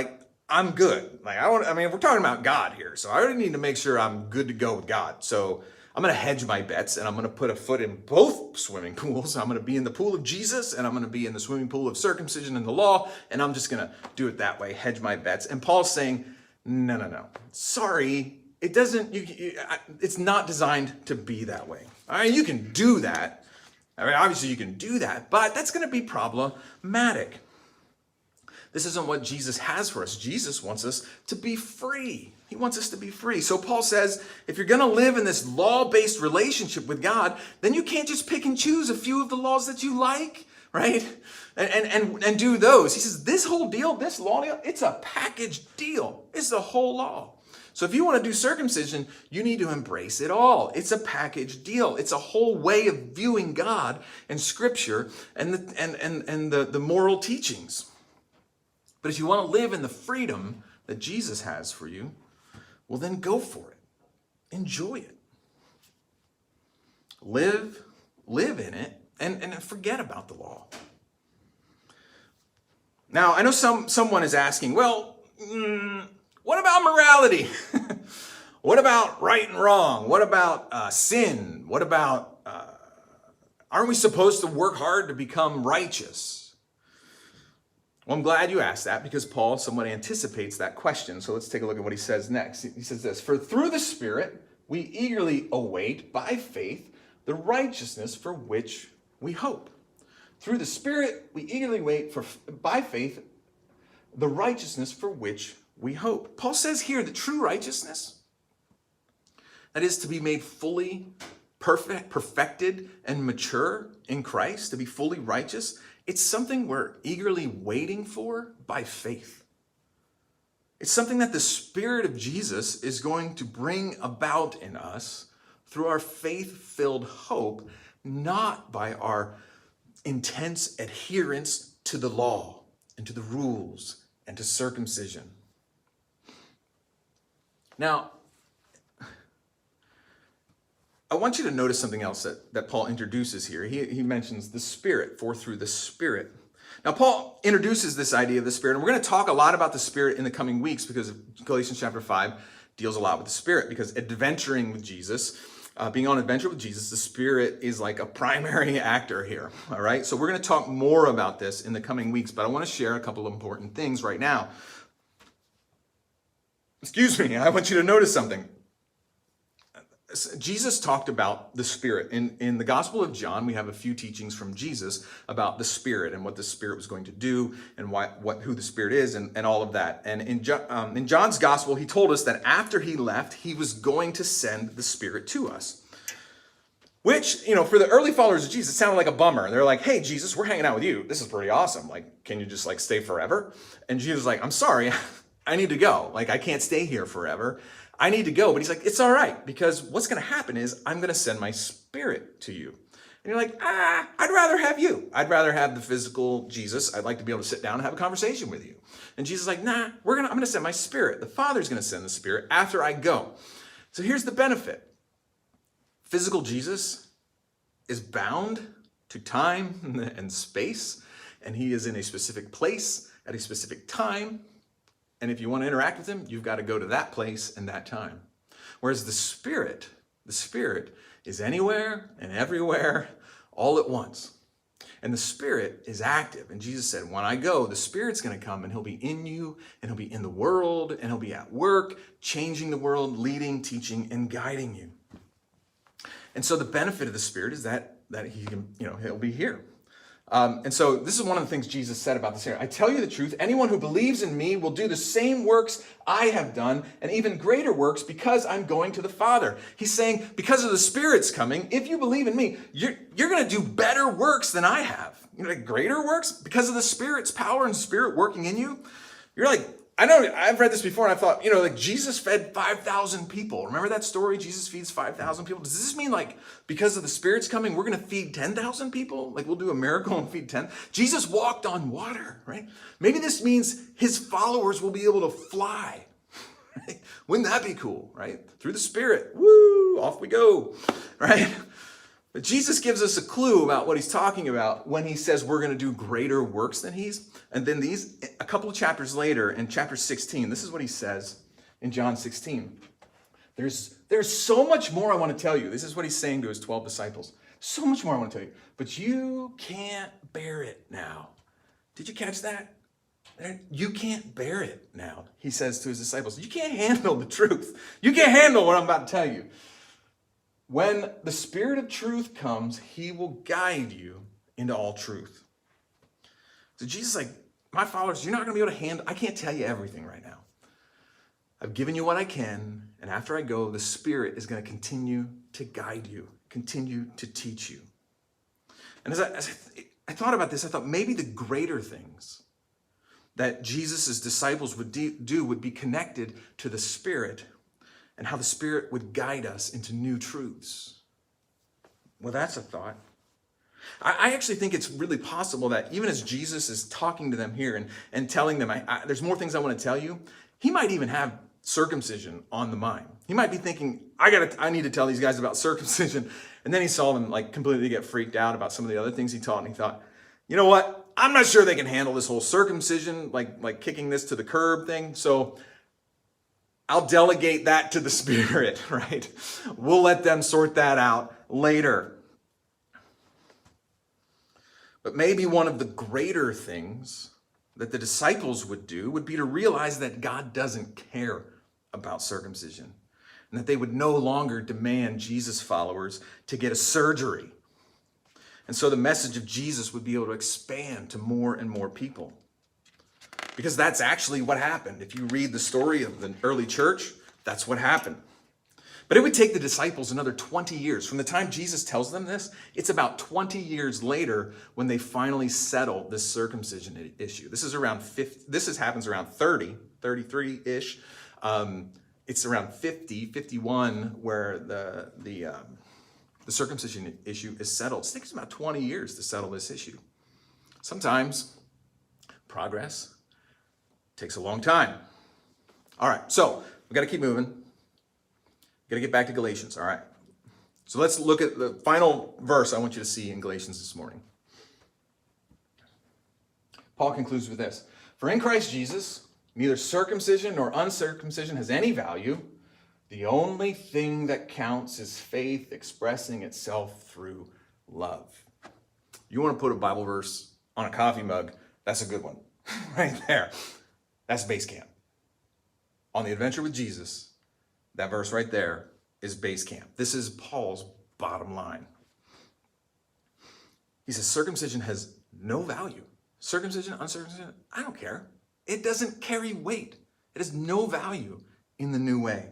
I'm good. We're talking about God here, so I really need to make sure I'm good to go with God. So I'm going to hedge my bets, and I'm going to put a foot in both swimming pools. I'm going to be in the pool of Jesus, and I'm going to be in the swimming pool of circumcision and the law, and I'm just going to do it that way, hedge my bets. And Paul's saying, no. Sorry, it doesn't. It's not designed to be that way. All right, you can do that. Obviously you can do that, but that's going to be problematic. This isn't what Jesus has for us. Jesus wants us to be free. He wants us to be free. So Paul says, if you're going to live in this law-based relationship with God, then you can't just pick and choose a few of the laws that you like, right? And do those. He says, this whole deal, this law deal, it's a package deal. It's the whole law. So if you want to do circumcision, you need to embrace it all. It's a package deal. It's a whole way of viewing God and Scripture and the moral teachings. But if you want to live in the freedom that Jesus has for you, well, then go for it. Enjoy it. Live in it and forget about the law. Now, I know someone is asking, well, what about morality? What about right and wrong? What about sin? What about, aren't we supposed to work hard to become righteous? Well, I'm glad you asked that because Paul somewhat anticipates that question. So let's take a look at what he says next. He says this, for through the Spirit, we eagerly await by faith the righteousness for which we hope. Through the Spirit, we eagerly wait by faith the righteousness for which we hope. Paul says here that true righteousness, that is to be made fully perfected and mature in Christ, to be fully righteous, it's something we're eagerly waiting for by faith. It's something that the Spirit of Jesus is going to bring about in us through our faith-filled hope, not by our intense adherence to the law and to the rules and to circumcision. Now, I want you to notice something else that Paul introduces here. He mentions the Spirit, for through the Spirit. Now, Paul introduces this idea of the Spirit, and we're going to talk a lot about the Spirit in the coming weeks because Galatians chapter 5 deals a lot with the Spirit, because adventuring with Jesus, being on adventure with Jesus, the Spirit is like a primary actor here, all right? So we're going to talk more about this in the coming weeks, but I want to share a couple of important things right now. Excuse me, I want you to notice something. Jesus talked about the Spirit. In the Gospel of John, we have a few teachings from Jesus about the Spirit and what the Spirit was going to do and who the Spirit is and all of that. And in John's Gospel, he told us that after he left, he was going to send the Spirit to us. Which, for the early followers of Jesus, sounded like a bummer. They're like, hey, Jesus, we're hanging out with you. This is pretty awesome. Like, can you just stay forever? And Jesus was like, I'm sorry. I need to go. Like, I can't stay here forever. I need to go. But he's like, it's all right, because what's going to happen is I'm going to send my Spirit to you. And you're like, I'd rather have you. I'd rather have the physical Jesus. I'd like to be able to sit down and have a conversation with you. And Jesus is like, nah, I'm going to send my Spirit. The Father's going to send the Spirit after I go. So here's the benefit. Physical Jesus is bound to time and space, and he is in a specific place at a specific time. And if you want to interact with him, you've got to go to that place and that time. Whereas the Spirit is anywhere and everywhere all at once. And the Spirit is active. And Jesus said, when I go, the Spirit's going to come and he'll be in you and he'll be in the world and he'll be at work, changing the world, leading, teaching, and guiding you. And so the benefit of the Spirit is that he can, he'll be here. And so this is one of the things Jesus said about this here. I tell you the truth, anyone who believes in me will do the same works I have done and even greater works because I'm going to the Father. He's saying because of the Spirit's coming, if you believe in me, you're going to do better works than I have. Like greater works because of the Spirit's power and Spirit working in you. You're like, I know I've read this before and I thought, like Jesus fed 5,000 people. Remember that story? Jesus feeds 5,000 people. Does this mean like because of the Spirit's coming, we're going to feed 10,000 people? Like we'll do a miracle and feed 10? Jesus walked on water, right? Maybe this means his followers will be able to fly. Right? Wouldn't that be cool, right? Through the Spirit. Woo, off we go, right? But Jesus gives us a clue about what he's talking about when he says we're going to do greater works than he's. And then a couple of chapters later, in chapter 16, this is what he says in John 16. There's so much more I want to tell you. This is what he's saying to his 12 disciples. So much more I want to tell you. But you can't bear it now. Did you catch that? You can't bear it now, he says to his disciples. You can't handle the truth. You can't handle what I'm about to tell you. When the Spirit of truth comes, he will guide you into all truth. So Jesus is like, my followers, you're not going to be able to handle, I can't tell you everything right now. I've given you what I can, and after I go, the Spirit is going to continue to guide you, continue to teach you. And as I thought about this, I thought maybe the greater things that Jesus' disciples would do would be connected to the Spirit and how the Spirit would guide us into new truths. Well, that's a thought. I actually think it's really possible that even as Jesus is talking to them here and telling them, there's more things I want to tell you, he might even have circumcision on the mind. He might be thinking, I need to tell these guys about circumcision. And then he saw them like completely get freaked out about some of the other things he taught. And he thought, you know what? I'm not sure they can handle this whole circumcision, like kicking this to the curb thing. So I'll delegate that to the Spirit, right? We'll let them sort that out later. But maybe one of the greater things that the disciples would do would be to realize that God doesn't care about circumcision and that they would no longer demand Jesus followers to get a surgery. And so the message of Jesus would be able to expand to more and more people. Because that's actually what happened. If you read the story of the early church, that's what happened. But it would take the disciples another 20 years. From the time Jesus tells them this, it's about 20 years later when they finally settle this circumcision issue. This happens around 30, 33-ish. It's around 50, 51 where the circumcision issue is settled. It takes about 20 years to settle this issue. Sometimes progress takes a long time. All right, so we've got to keep moving. Got to get back to Galatians, all right? So let's look at the final verse I want you to see in Galatians this morning. Paul concludes with this. For in Christ Jesus, neither circumcision nor uncircumcision has any value. The only thing that counts is faith expressing itself through love. You want to put a Bible verse on a coffee mug, that's a good one. Right there. That's base camp. On the adventure with Jesus, that verse right there is base camp. This is Paul's bottom line. He says circumcision has no value. Circumcision, uncircumcision, I don't care. It doesn't carry weight. It has no value in the new way.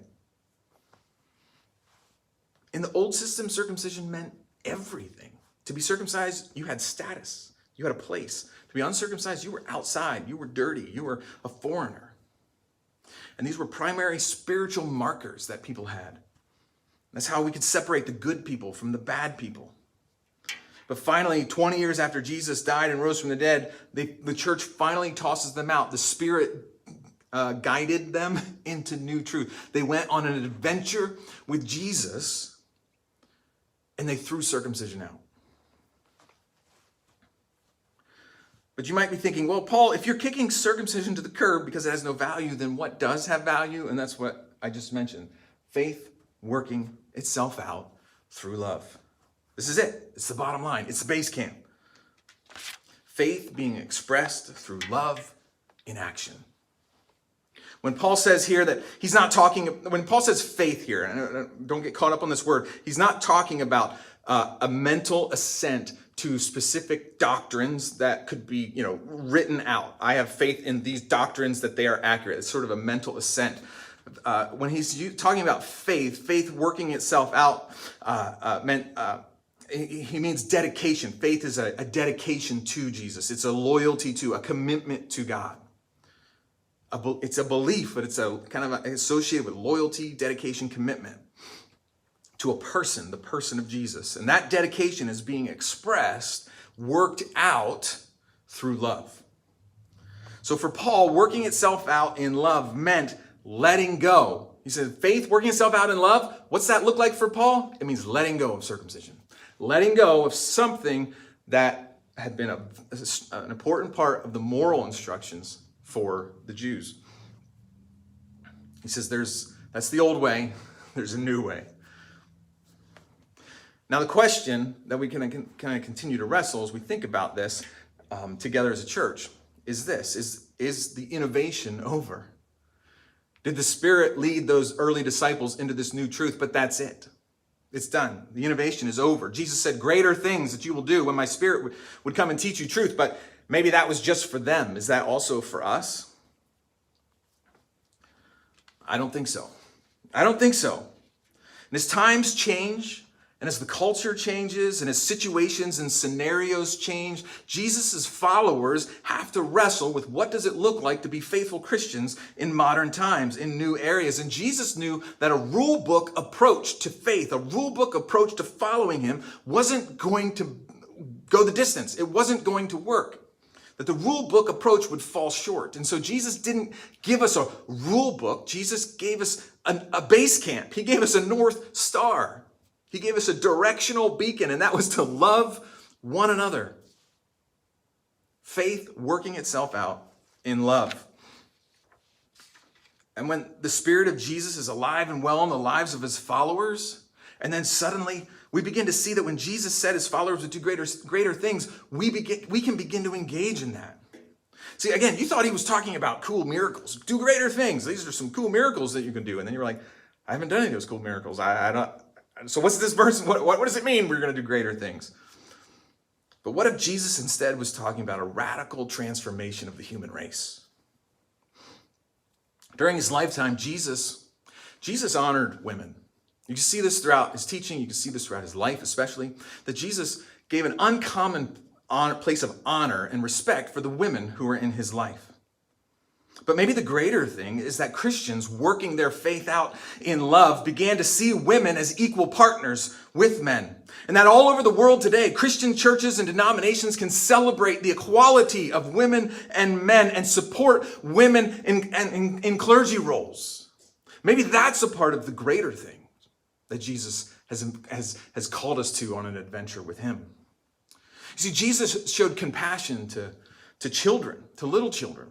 In the old system, circumcision meant everything. To be circumcised, you had status. You had a place. To be uncircumcised, you were outside. You were dirty. You were a foreigner. And these were primary spiritual markers that people had. That's how we could separate the good people from the bad people. But finally, 20 years after Jesus died and rose from the dead, the church finally tosses them out. The Spirit guided them into new truth. They went on an adventure with Jesus, and they threw circumcision out. But you might be thinking, well, Paul, if you're kicking circumcision to the curb because it has no value, then what does have value? And that's what I just mentioned. Faith working itself out through love. This is it. It's the bottom line. It's the base camp. Faith being expressed through love in action. When Paul says here that he's not talking, when Paul says faith here, and don't get caught up on this word, he's not talking about a mental assent to specific doctrines that could be, written out. I have faith in these doctrines that they are accurate. It's sort of a mental assent. When he's talking about faith working itself out he means dedication. Faith is a dedication to Jesus. It's a loyalty to, a commitment to God. It's a belief, but it's a kind of associated with loyalty, dedication, commitment to a person, the person of Jesus. And that dedication is being expressed, worked out through love. So for Paul, working itself out in love meant letting go. He said, faith working itself out in love. What's that look like for Paul? It means letting go of circumcision. Letting go of something that had been an important part of the moral instructions for the Jews. He says that's the old way, there's a new way. Now the question that we can kind of continue to wrestle as we think about this together as a church is this: is the innovation over? Did the Spirit lead those early disciples into this new truth, but that's it? It's done. The innovation is over. Jesus said, greater things that you will do when my Spirit would come and teach you truth, but maybe that was just for them. Is that also for us? I don't think so. I don't think so. And as times change, and as the culture changes, and as situations and scenarios change, Jesus' followers have to wrestle with what does it look like to be faithful Christians in modern times, in new areas. And Jesus knew that a rule book approach to faith, a rule book approach to following him wasn't going to go the distance. It wasn't going to work. That the rule book approach would fall short. And so Jesus didn't give us a rule book. Jesus gave us a base camp. He gave us a North Star. He gave us a directional beacon, and that was to love one another. Faith working itself out in love. And when the Spirit of Jesus is alive and well in the lives of his followers, and then suddenly we begin to see that when Jesus said his followers would do greater things, we can begin to engage in that. See, again, you thought he was talking about cool miracles. Do greater things. These are some cool miracles that you can do. And then you're like, I haven't done any of those cool miracles. So what's this verse? What does it mean we're going to do greater things? But what if Jesus instead was talking about a radical transformation of the human race? During his lifetime, Jesus honored women. You can see this throughout his teaching. You can see this throughout his life, especially, that Jesus gave an uncommon place of honor and respect for the women who were in his life. But maybe the greater thing is that Christians working their faith out in love began to see women as equal partners with men. And that all over the world today, Christian churches and denominations can celebrate the equality of women and men and support women in clergy roles. Maybe that's a part of the greater thing that Jesus has called us to on an adventure with him. You see, Jesus showed compassion to children, to little children,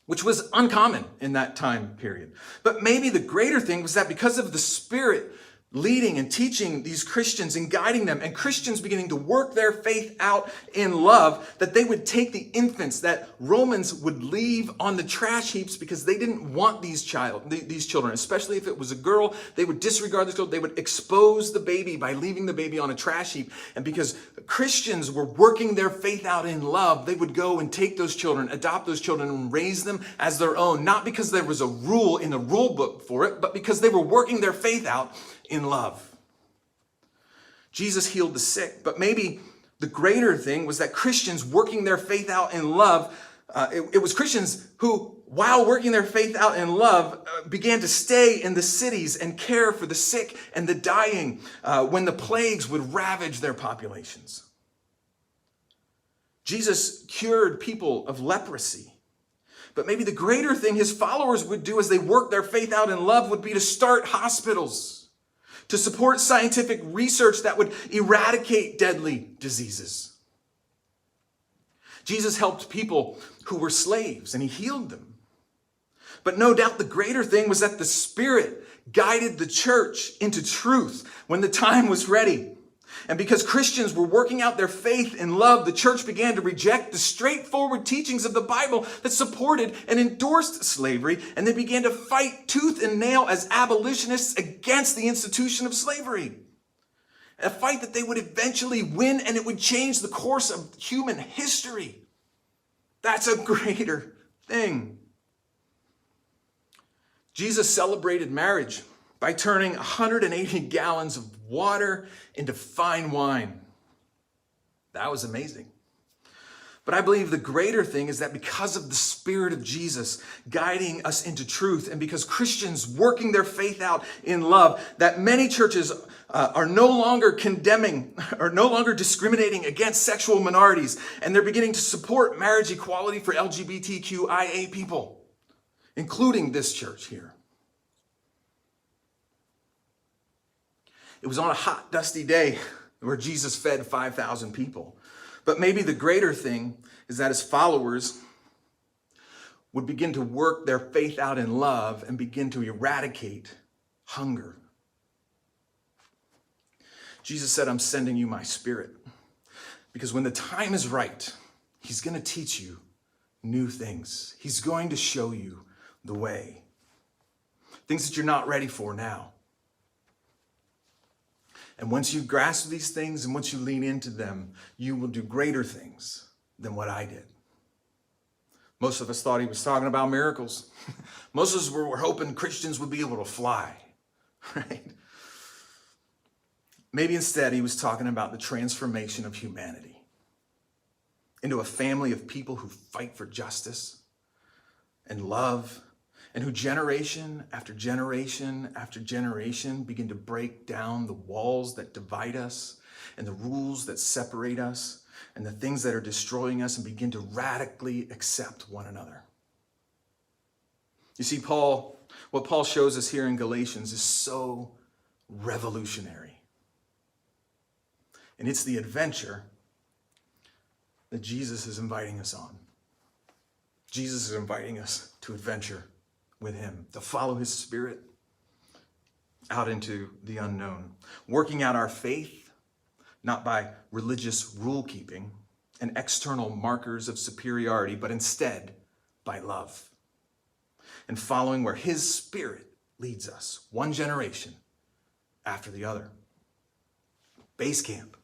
which was uncommon in that time period. But maybe the greater thing was that because of the Spirit leading and teaching these Christians and guiding them, and Christians beginning to work their faith out in love, that they would take the infants that Romans would leave on the trash heaps because they didn't want these children, especially if it was a girl. They would disregard this girl. They would expose the baby by leaving the baby on a trash heap. And because Christians were working their faith out in love, they would go and take those children, adopt those children, and raise them as their own, not because there was a rule in the rule book for it, but because they were working their faith out in love. Jesus healed the sick, but maybe the greater thing was that Christians working their faith out in love It was Christians who, while working their faith out in love, began to stay in the cities and care for the sick and the dying when the plagues would ravage their populations. Jesus cured people of leprosy. But maybe the greater thing his followers would do as they worked their faith out in love would be to start hospitals, to support scientific research that would eradicate deadly diseases. Jesus helped people who were slaves and he healed them. But no doubt the greater thing was that the Spirit guided the church into truth when the time was ready. And because Christians were working out their faith in love, the church began to reject the straightforward teachings of the Bible that supported and endorsed slavery, and they began to fight tooth and nail as abolitionists against the institution of slavery. A fight that they would eventually win, and it would change the course of human history. That's a greater thing. Jesus celebrated marriage by turning 180 gallons of water into fine wine. That was amazing. But I believe the greater thing is that because of the Spirit of Jesus guiding us into truth, and because Christians working their faith out in love, that many churches are no longer condemning or no longer discriminating against sexual minorities, and they're beginning to support marriage equality for LGBTQIA people, including this church here. It was on a hot, dusty day where Jesus fed 5,000 people. But maybe the greater thing is that his followers would begin to work their faith out in love and begin to eradicate hunger. Jesus said, I'm sending you my Spirit. Because when the time is right, he's going to teach you new things. He's going to show you the way. Things that you're not ready for now. And once you grasp these things and once you lean into them, you will do greater things than what I did. Most of us thought he was talking about miracles. Most of us were hoping Christians would be able to fly, right? Maybe instead he was talking about the transformation of humanity into a family of people who fight for justice and love, and who generation after generation after generation begin to break down the walls that divide us and the rules that separate us and the things that are destroying us, and begin to radically accept one another. You see, what Paul shows us here in Galatians is so revolutionary. And it's the adventure that Jesus is inviting us on. Jesus is inviting us to adventure with him, to follow his Spirit out into the unknown, working out our faith, not by religious rule keeping and external markers of superiority, but instead by love, and following where his Spirit leads us, one generation after the other. Base camp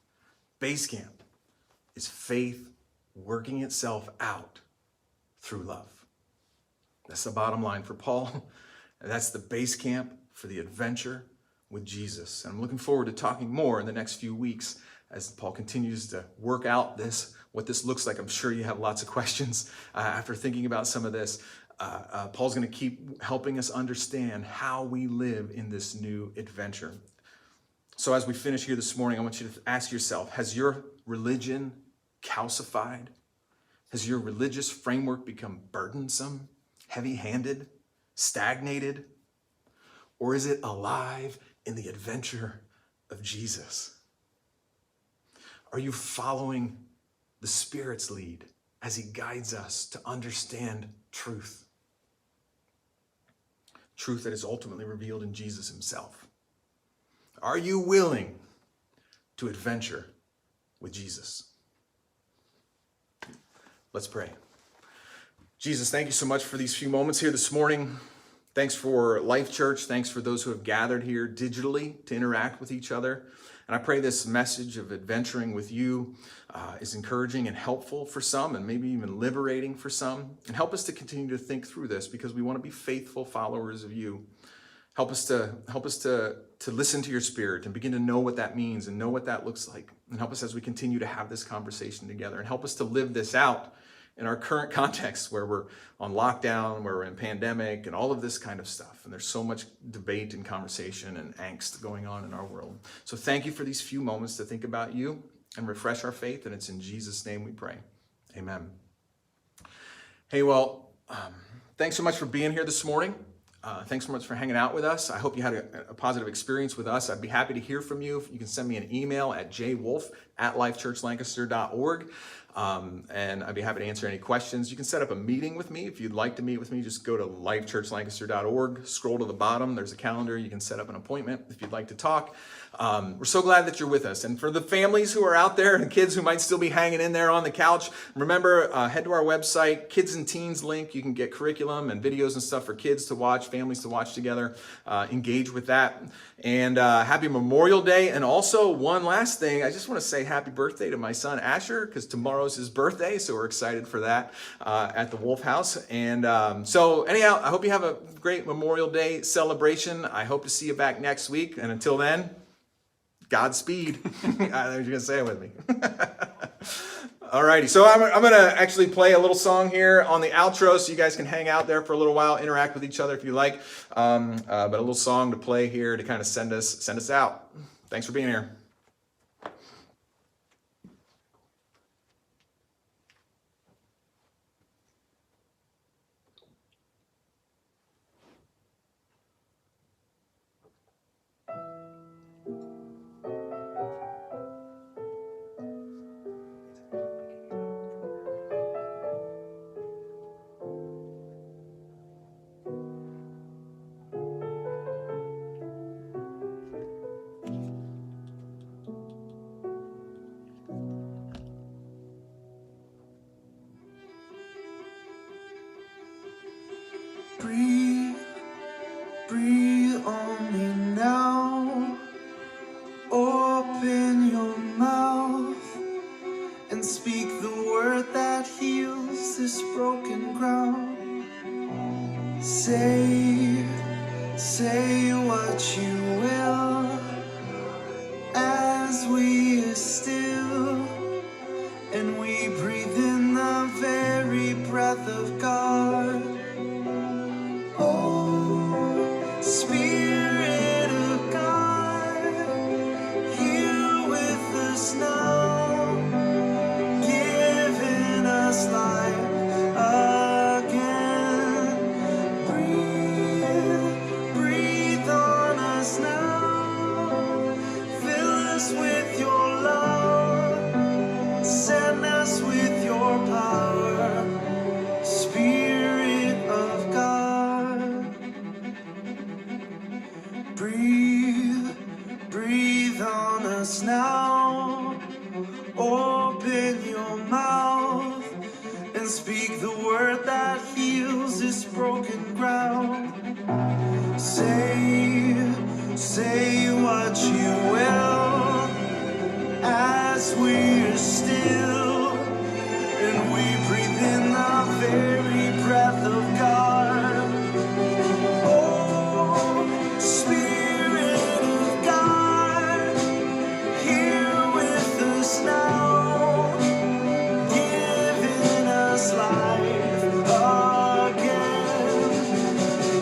is faith working itself out through love. That's the bottom line for Paul. And that's the base camp for the adventure with Jesus. And I'm looking forward to talking more in the next few weeks as Paul continues to work out what this looks like. I'm sure you have lots of questions after thinking about some of this. Paul's going to keep helping us understand how we live in this new adventure. So as we finish here this morning, I want you to ask yourself, has your religion calcified? Has your religious framework become burdensome, heavy-handed, stagnated? Or is it alive in the adventure of Jesus? Are you following the Spirit's lead as he guides us to understand truth? Truth that is ultimately revealed in Jesus himself. Are you willing to adventure with Jesus? Let's pray. Jesus, thank you so much for these few moments here this morning. Thanks for Life Church. Thanks for those who have gathered here digitally to interact with each other. And I pray this message of adventuring with you is encouraging and helpful for some, and maybe even liberating for some. And help us to continue to think through this, because we want to be faithful followers of you. Help us to listen to your Spirit and begin to know what that means and know what that looks like. And help us as we continue to have this conversation together. And help us to live this out in our current context where we're on lockdown, where we're in pandemic and all of this kind of stuff. And there's so much debate and conversation and angst going on in our world. So thank you for these few moments to think about you and refresh our faith. And it's in Jesus' name we pray. Amen. Hey, well, thanks so much for being here this morning. Thanks so much for hanging out with us. I hope you had a positive experience with us. I'd be happy to hear from you. You can send me an email at jwolf@lifechurchlancaster.org. And I'd be happy to answer any questions. You can set up a meeting with me. If you'd like to meet with me, just go to lifechurchlancaster.org, scroll to the bottom. There's a calendar. You can set up an appointment if you'd like to talk. We're so glad that you're with us. And for the families who are out there and kids who might still be hanging in there on the couch, remember, head to our website, Kids and Teens link. You can get curriculum and videos and stuff for kids to watch, families to watch together. Engage with that. And happy Memorial Day. And also, one last thing, I just want to say happy birthday to my son Asher, because tomorrow's his birthday, so we're excited for that at the Wolf House. And so anyhow, I hope you have a great Memorial Day celebration. I hope to see you back next week. And until then, Godspeed. You're going to say it with me. Alrighty, so I'm going to actually play a little song here on the outro so you guys can hang out there for a little while, interact with each other if you like. But a little song to play here to kind of send us out. Thanks for being here. Breathe, breathe on me now. Open your mouth and speak the word that heals this broken ground. Say what you will as we are still and we breathe in the very breath of God. Oh, Spirit of God, here with us now, giving us life again. Breathe on us now, fill us with your love, send us with your power, Spirit of God. Breathe on us now. Open your mouth and speak the word that heals this broken ground. Say what you will as we're still and we breathe in the very breath of God. Oh, Spirit of God, here with us now, giving us life again.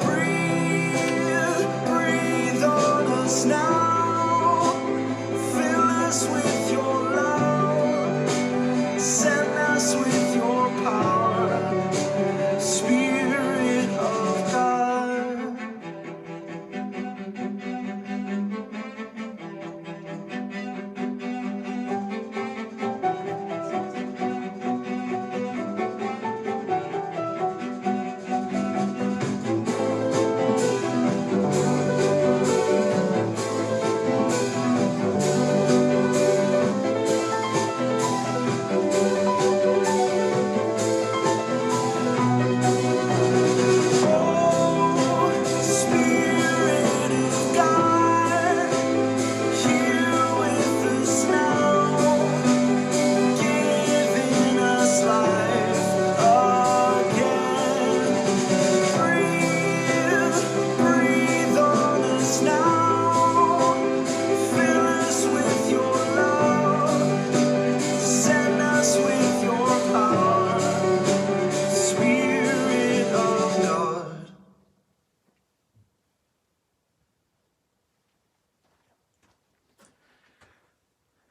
Breathe on us now, fill us with your love, send us with your power, Spirit of God.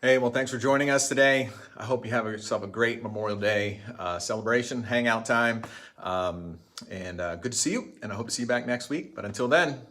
Hey, well, thanks for joining us today. I hope you have yourself a great Memorial Day celebration, hangout time, and good to see you. And I hope to see you back next week. But until then,